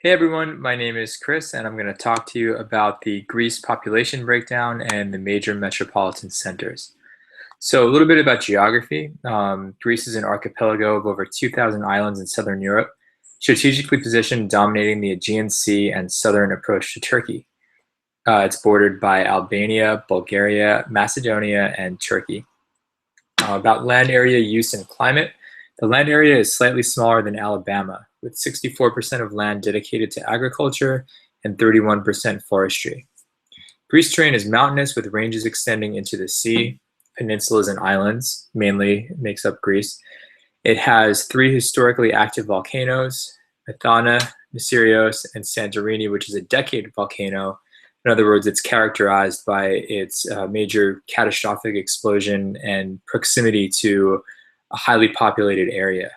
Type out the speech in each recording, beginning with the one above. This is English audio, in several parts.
Hey everyone, my name is Chris, and I'm going to talk to you about the Greece population breakdown and the major metropolitan centers. So, a little bit about geography. Greece is an archipelago of over 2,000 islands in southern Europe, strategically positioned dominating the Aegean Sea and southern approach to Turkey. It's bordered by Albania, Bulgaria, Macedonia, and Turkey. About land area use and climate. The land area is slightly smaller than Alabama, with 64% of land dedicated to agriculture and 31% forestry. Greece terrain is mountainous with ranges extending into the sea. Peninsulas and islands mainly makes up Greece. It has three historically active volcanoes, Methana, Mysterios, and Santorini, which is a decade volcano. In other words, it's characterized by its major catastrophic explosion and proximity to a highly populated area.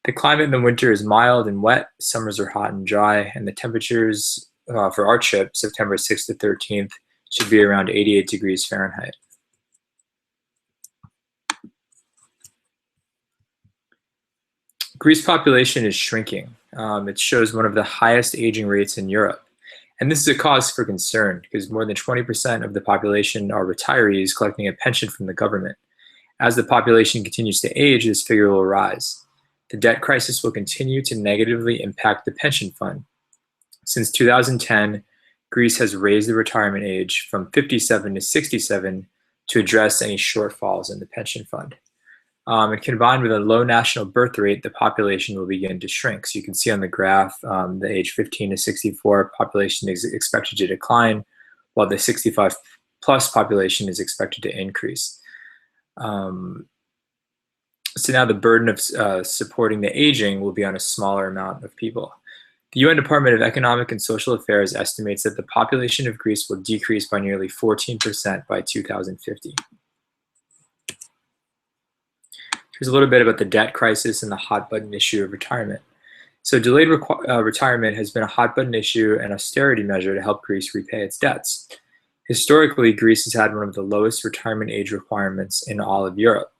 The climate in the winter is mild and wet, summers are hot and dry, and the temperatures for our trip, September 6th to 13th, should be around 88 degrees Fahrenheit. Greece population is shrinking. It shows one of the highest aging rates in Europe. And this is a cause for concern because more than 20% of the population are retirees collecting a pension from the government. As the population continues to age, this figure will rise. The debt crisis will continue to negatively impact the pension fund. Since 2010, Greece has raised the retirement age from 57 to 67 to address any shortfalls in the pension fund. And combined with a low national birth rate, the population will begin to shrink. So you can see on the graph, the age 15 to 64 population is expected to decline, while the 65 plus population is expected to increase. So now the burden of supporting the aging will be on a smaller amount of people. The UN Department of Economic and Social Affairs estimates that the population of Greece will decrease by nearly 14% by 2050. Here's a little bit about the debt crisis and the hot button issue of retirement. So delayed retirement has been a hot button issue and austerity measure to help Greece repay its debts. Historically, Greece has had one of the lowest retirement age requirements in all of Europe.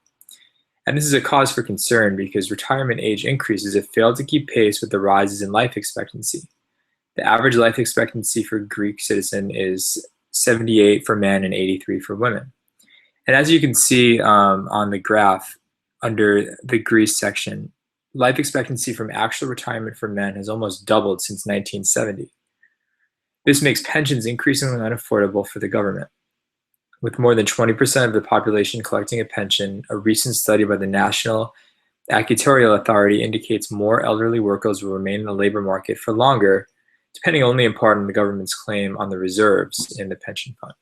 And this is a cause for concern because retirement age increases have failed to keep pace with the rises in life expectancy. The average life expectancy for Greek citizen is 78 for men and 83 for women. And as you can see on the graph, under the Greece section, life expectancy from actual retirement for men has almost doubled since 1970. This makes pensions increasingly unaffordable for the government. With more than 20% of the population collecting a pension, a recent study by the National Actuarial Authority indicates more elderly workers will remain in the labor market for longer, depending only in part on the government's claim on the reserves in the pension fund.